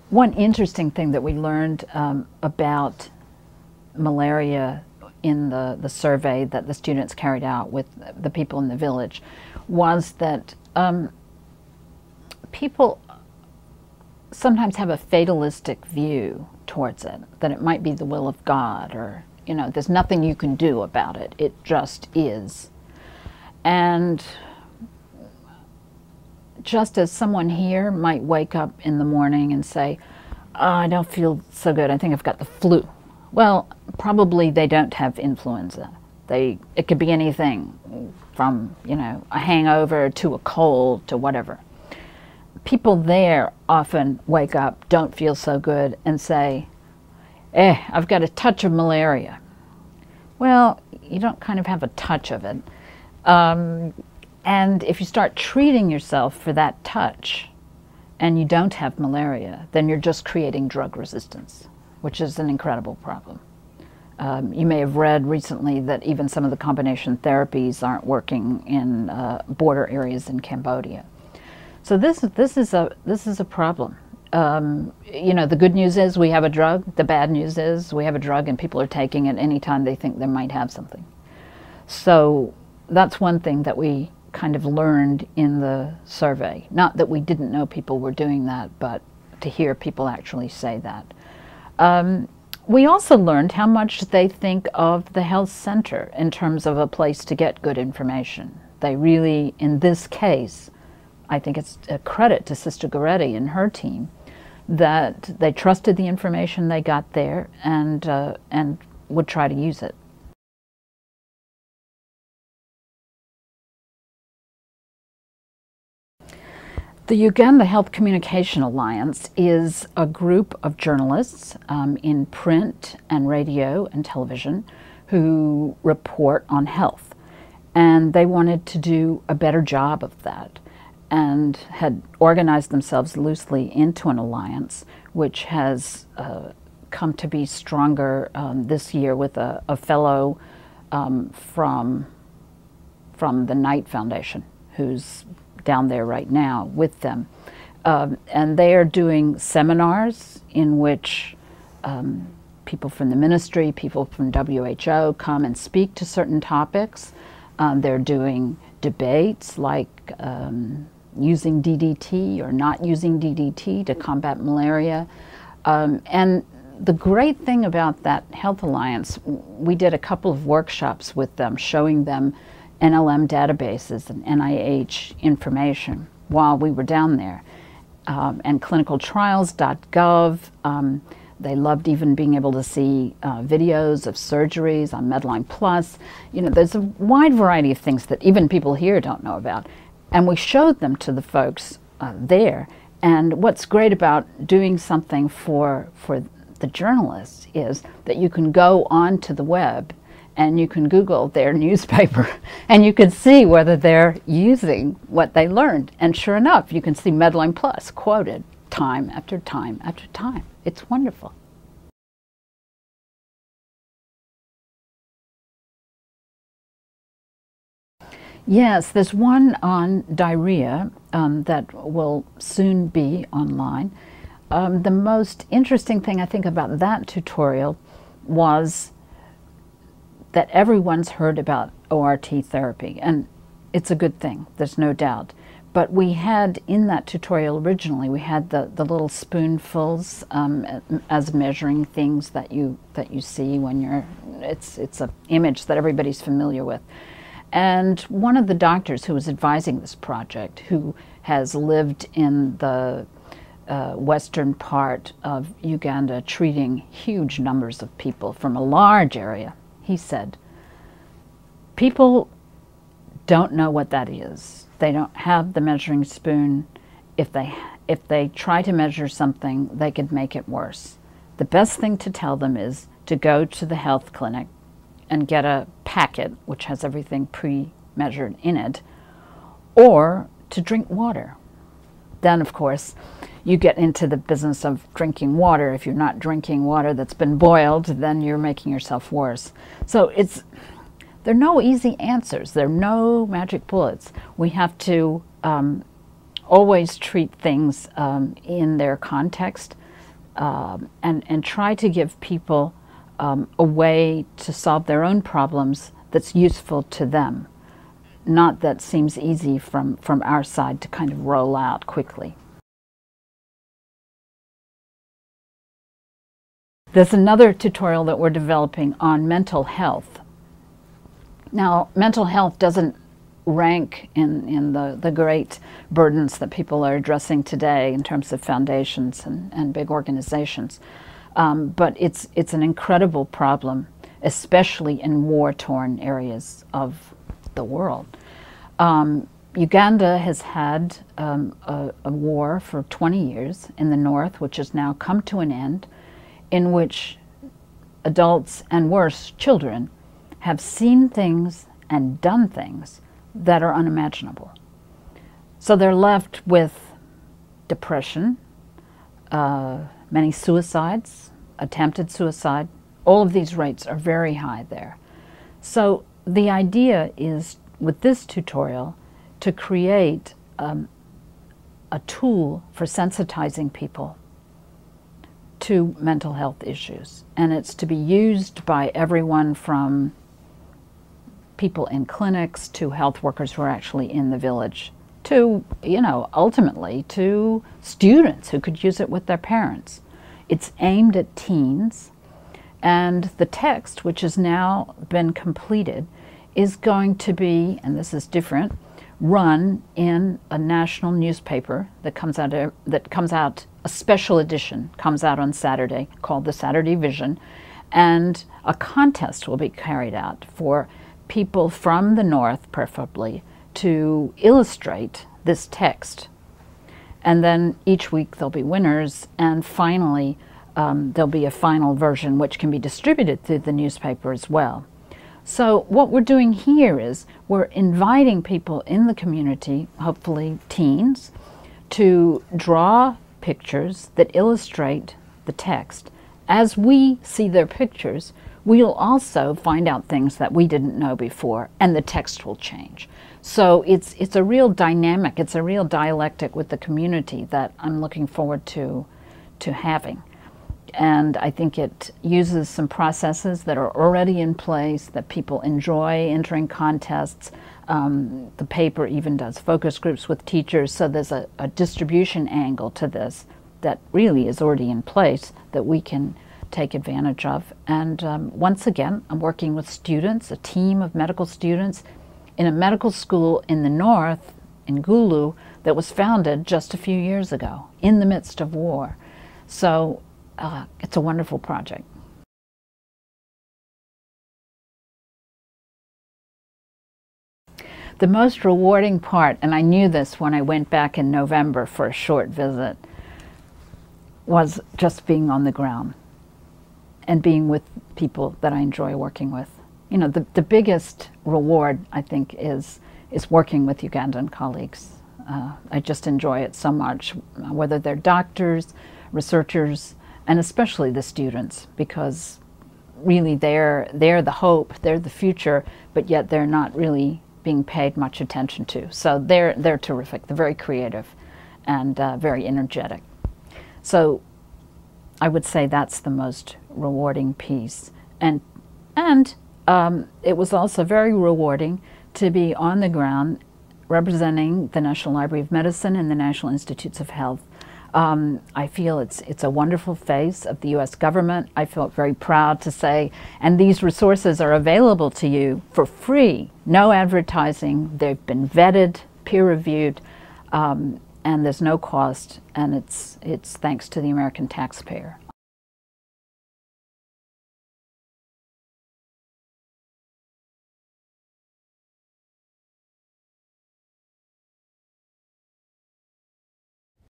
One interesting thing that we learned about malaria in the survey that the students carried out with the people in the village was that people sometimes have a fatalistic view towards it, that it might be the will of God, or, you know, there's nothing you can do about it. It just is. And just as someone here might wake up in the morning and say, oh, I don't feel so good, I think I've got the flu. Well, probably they don't have influenza. It could be anything from, you know, a hangover to a cold to whatever. People there often wake up, don't feel so good, and say, I've got a touch of malaria. Well, you don't kind of have a touch of it. And if you start treating yourself for that touch and you don't have malaria, then you're just creating drug resistance, which is an incredible problem. You may have read recently that even some of the combination therapies aren't working in border areas in Cambodia. So this is a problem. You know, the good news is we have a drug. The bad news is we have a drug and people are taking it anytime they think they might have something. So that's one thing that we kind of learned in the survey. Not that we didn't know people were doing that, but to hear people actually say that. We also learned how much they think of the health center in terms of a place to get good information. They really, in this case, I think it's a credit to Sister Goretti and her team that they trusted the information they got there and would try to use it. The Uganda Health Communication Alliance is a group of journalists in print and radio and television who report on health. And they wanted to do a better job of that and had organized themselves loosely into an alliance, which has come to be stronger this year with a fellow from the Knight Foundation, who's down there right now with them. And they are doing seminars in which people from the ministry, people from WHO come and speak to certain topics. They're doing debates like using DDT or not using DDT to combat malaria. And the great thing about that Health Alliance, we did a couple of workshops with them showing them NLM databases and NIH information while we were down there. And clinicaltrials.gov, they loved even being able to see videos of surgeries on Medline Plus. You know, there's a wide variety of things that even people here don't know about. And we showed them to the folks there. And what's great about doing something for the journalists is that you can go onto the web and you can Google their newspaper and you can see whether they're using what they learned. And sure enough, you can see Medline Plus quoted time after time after time. It's wonderful. Yes, there's one on diarrhea that will soon be online. The most interesting thing I think about that tutorial was that everyone's heard about ORT therapy, and it's a good thing, there's no doubt. But we had, in that tutorial originally, we had the little spoonfuls as measuring things that you see when you're, it's an image that everybody's familiar with. And one of the doctors who was advising this project, who has lived in the western part of Uganda treating huge numbers of people from a large area, he said, people don't know what that is. They don't have the measuring spoon. If they try to measure something, they could make it worse. The best thing to tell them is to go to the health clinic and get a packet, which has everything pre-measured in it, or to drink water. Then, of course, you get into the business of drinking water. If you're not drinking water that's been boiled, then you're making yourself worse. So there are no easy answers. There are no magic bullets. We have to always treat things in their context. and try to give people a way to solve their own problems that's useful to them, not that seems easy from our side to kind of roll out quickly. There's another tutorial that we're developing on mental health. Now, mental health doesn't rank in the great burdens that people are addressing today in terms of foundations and big organizations. But it's an incredible problem, especially in war-torn areas of the world. Uganda has had a war for 20 years in the north, which has now come to an end, in which adults, and worse, children, have seen things and done things that are unimaginable. So they're left with depression, many suicides, attempted suicide. All of these rates are very high there. So the idea is, with this tutorial, to create a tool for sensitizing people to mental health issues. And it's to be used by everyone from people in clinics to health workers who are actually in the village to, you know, ultimately to students who could use it with their parents. It's aimed at teens, and the text, which has now been completed, is going to be, and this is different, run in a national newspaper that comes out, a special edition comes out on Saturday called the Saturday Vision, and a contest will be carried out for people from the north, preferably, to illustrate this text. And then each week there'll be winners, and finally there'll be a final version which can be distributed through the newspaper as well. So what we're doing here is we're inviting people in the community, hopefully teens, to draw pictures that illustrate the text. As we see their pictures, we'll also find out things that we didn't know before, and the text will change. So it's a real dynamic, it's a real dialectic with the community that I'm looking forward to having. And I think it uses some processes that are already in place that people enjoy, entering contests. The paper even does focus groups with teachers, so there's a distribution angle to this that really is already in place that we can take advantage of. And once again, I'm working with students, a team of medical students, in a medical school in the north, in Gulu, that was founded just a few years ago, in the midst of war. So it's a wonderful project. The most rewarding part, and I knew this when I went back in November for a short visit, was just being on the ground and being with people that I enjoy working with. You know, the biggest reward, I think, is working with Ugandan colleagues. I just enjoy it so much, whether they're doctors, researchers, and especially the students, because really they're the hope, they're the future, but yet they're not really being paid much attention to. So they're terrific. They're very creative and very energetic. So I would say that's the most rewarding piece. And it was also very rewarding to be on the ground representing the National Library of Medicine and the National Institutes of Health. I feel it's a wonderful face of the U.S. government. I felt very proud to say, and these resources are available to you for free, no advertising. They've been vetted, peer-reviewed, and there's no cost, and it's thanks to the American taxpayer.